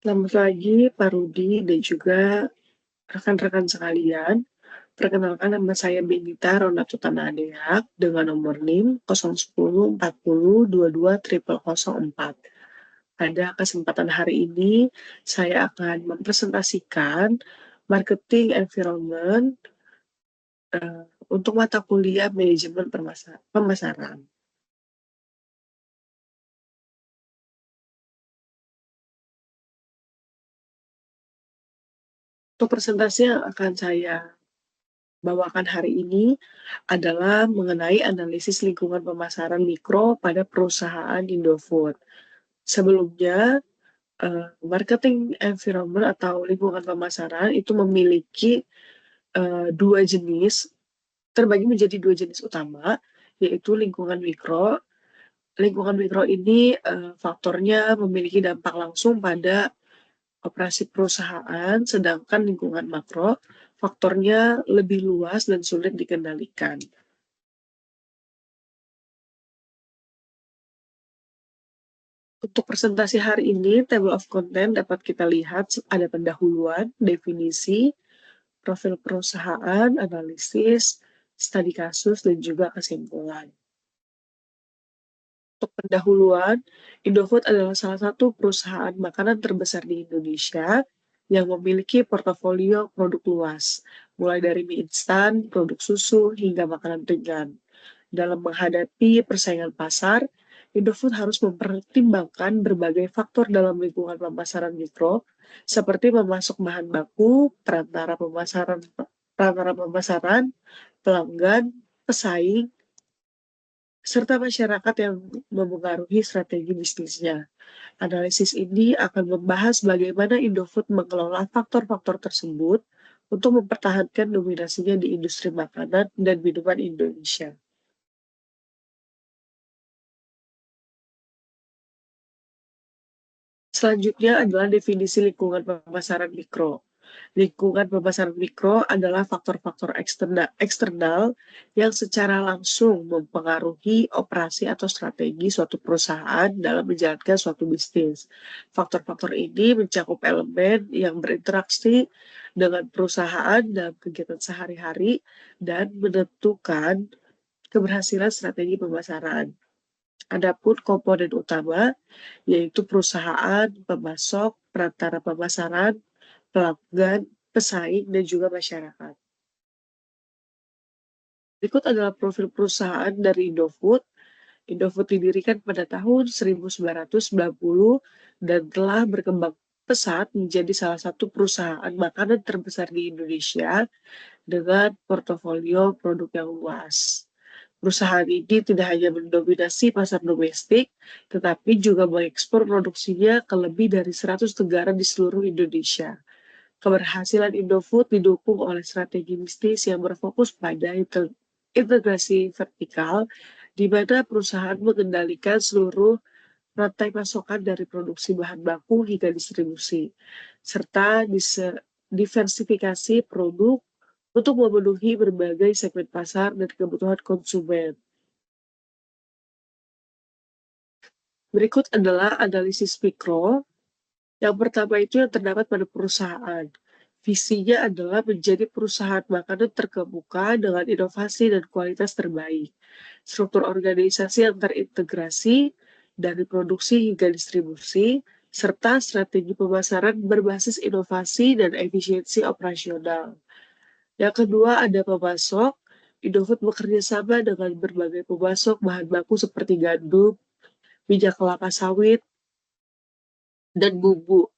Selamat pagi Pak Rudi dan juga rekan-rekan sekalian. Perkenalkan nama saya Benita Ronatu Tanadeak dengan nomor NIM 01040220004. Pada kesempatan hari ini, saya akan mempresentasikan marketing environment untuk mata kuliah manajemen pemasaran. Untuk presentasi yang akan saya bawakan hari ini adalah mengenai analisis lingkungan pemasaran mikro pada perusahaan Indofood. Sebelumnya, marketing environment atau lingkungan pemasaran itu memiliki dua jenis, terbagi menjadi dua jenis utama, yaitu lingkungan mikro. Lingkungan mikro ini faktornya memiliki dampak langsung pada operasi perusahaan, sedangkan lingkungan makro faktornya lebih luas dan sulit dikendalikan. Untuk presentasi hari ini, table of content dapat kita lihat ada pendahuluan, definisi, profil perusahaan, analisis, studi kasus, dan juga kesimpulan. Untuk pendahuluan, Indofood adalah salah satu perusahaan makanan terbesar di Indonesia yang memiliki portofolio produk luas, mulai dari mie instan, produk susu, hingga makanan ringan. Dalam menghadapi persaingan pasar, Indofood harus mempertimbangkan berbagai faktor dalam lingkungan pemasaran mikro, seperti memasok bahan baku, perantara pemasaran, pelanggan, pesaing, serta masyarakat yang memengaruhi strategi bisnisnya. Analisis ini akan membahas bagaimana Indofood mengelola faktor-faktor tersebut untuk mempertahankan dominasinya di industri makanan dan minuman Indonesia. Selanjutnya adalah definisi lingkungan pemasaran mikro. Lingkungan pemasaran mikro adalah faktor-faktor eksternal yang secara langsung mempengaruhi operasi atau strategi suatu perusahaan dalam menjalankan suatu bisnis. Faktor-faktor ini mencakup elemen yang berinteraksi dengan perusahaan dalam kegiatan sehari-hari dan menentukan keberhasilan strategi pemasaran. Adapun komponen utama yaitu perusahaan, pemasok, perantara pemasaran, pelanggan, pesaing, dan juga masyarakat. Berikut adalah profil perusahaan dari Indofood. Indofood didirikan pada tahun 1990 dan telah berkembang pesat menjadi salah satu perusahaan makanan terbesar di Indonesia dengan portofolio produk yang luas. Perusahaan ini tidak hanya mendominasi pasar domestik, tetapi juga mengekspor produksinya ke lebih dari 100 negara di seluruh Indonesia. Keberhasilan Indofood didukung oleh strategi bisnis yang berfokus pada integrasi vertikal, di mana perusahaan mengendalikan seluruh rantai pasokan dari produksi bahan baku hingga distribusi, serta diversifikasi produk untuk memenuhi berbagai segmen pasar dan kebutuhan konsumen. Berikut adalah analisis mikro. Yang pertama itu yang terdapat pada perusahaan. Visinya adalah menjadi perusahaan makanan terkemuka dengan inovasi dan kualitas terbaik. Struktur organisasi yang terintegrasi dari produksi hingga distribusi, serta strategi pemasaran berbasis inovasi dan efisiensi operasional. Yang kedua ada pemasok. Indofood bekerja sama dengan berbagai pemasok bahan baku seperti gandum, minyak kelapa sawit, dan bumbu.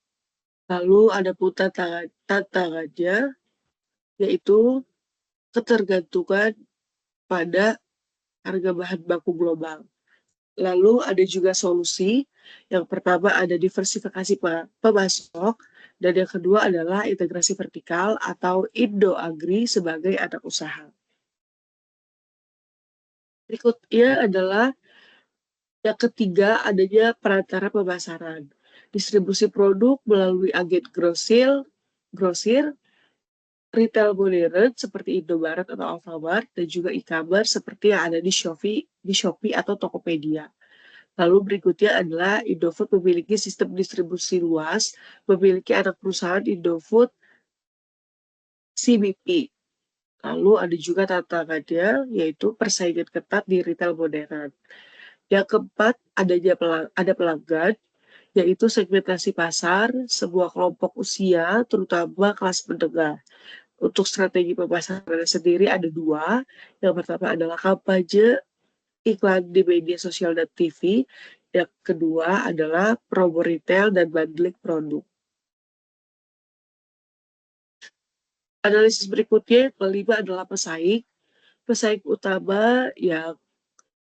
Lalu ada pun tantangannya, yaitu ketergantungan pada harga bahan baku global. Lalu ada juga solusi, yang pertama ada diversifikasi pemasok, dan yang kedua adalah integrasi vertikal atau Indo Agri sebagai anak usaha. Berikutnya adalah yang ketiga adanya perantara pemasaran. Distribusi produk melalui agen grosir, retail modern seperti Indomaret atau Alfamart, dan juga e-commerce seperti yang ada di Shopee atau Tokopedia. Lalu berikutnya adalah Indofood memiliki sistem distribusi luas, memiliki anak perusahaan Indofood CBP. Lalu ada juga tantangannya, yaitu persaingan ketat di retail modern. Yang keempat, ada pelanggan, yaitu segmentasi pasar, sebuah kelompok usia, terutama kelas menengah. Untuk strategi pemasaran sendiri ada dua. Yang pertama adalah kampanye iklan di media sosial dan TV. Yang kedua adalah promo retail dan bundling produk. Analisis berikutnya yang kelima adalah pesaing. Pesaing utama yang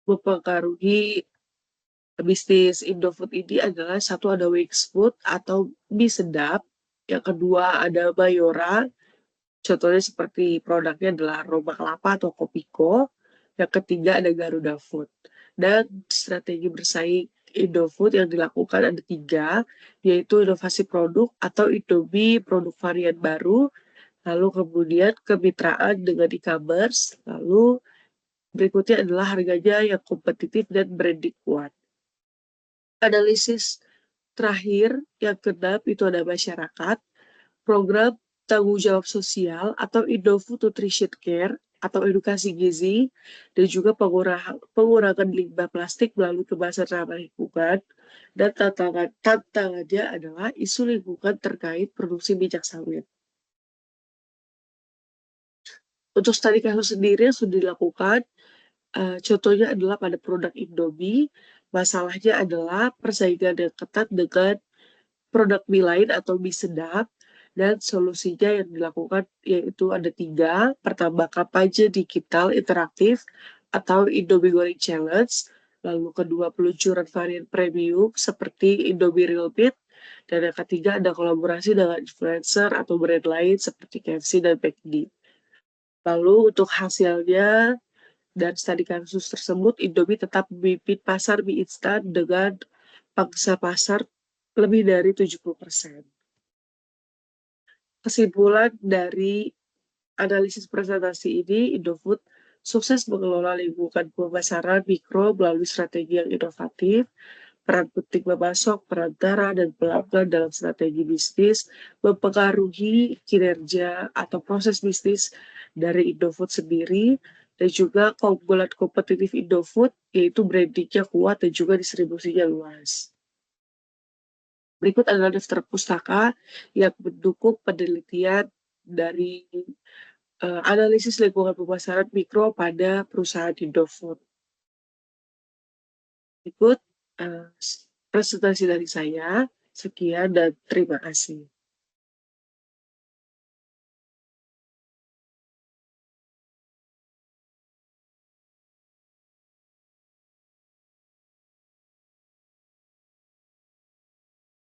mempengaruhi bisnis Indofood ini adalah satu ada Wings Food atau mie sedap. Yang kedua ada Mayora. Contohnya seperti produknya adalah Roma Kelapa atau Kopiko. Yang ketiga ada Garuda Food. Dan strategi bersaing Indofood yang dilakukan ada tiga, yaitu inovasi produk atau Indomie produk varian baru, lalu kemudian kemitraan dengan e-commerce, lalu berikutnya adalah harganya yang kompetitif dan branding kuat. Analisis terakhir yang keenam itu ada masyarakat, program tanggung jawab sosial atau Indofood Nutrition Care atau edukasi gizi, dan juga pengurangan limbah plastik melalui kemasan ramah lingkungan. Dan tantangannya adalah isu lingkungan terkait produksi minyak sawit. Untuk studi kasus sendiri yang sudah dilakukan, contohnya adalah pada produk Indomie, masalahnya adalah persaingan yang ketat dengan produk mie lain atau mie sedap, dan solusinya yang dilakukan yaitu ada tiga. Pertama, kampanye digital interaktif atau Indomie Goreng Challenge. Lalu kedua, peluncuran varian premium seperti Indomie Real Meat. Dan yang ketiga, ada kolaborasi dengan influencer atau brand lain seperti KFC dan McD. Lalu untuk hasilnya dan studi kasus tersebut, Indomie tetap memimpin pasar mie instan dengan pangsa pasar lebih dari 70%. Kesimpulan dari analisis presentasi ini, Indofood sukses mengelola lingkungan pemasaran mikro melalui strategi yang inovatif, peran penting memasok, perantara, dan pelanggan dalam strategi bisnis mempengaruhi kinerja atau proses bisnis dari Indofood sendiri, dan juga keunggulan kompetitif Indofood, yaitu brandingnya kuat dan juga distribusinya luas. Berikut adalah daftar pustaka yang mendukung penelitian dari analisis lingkungan pemasaran mikro pada perusahaan Indofood. Berikut presentasi dari saya. Sekian dan terima kasih.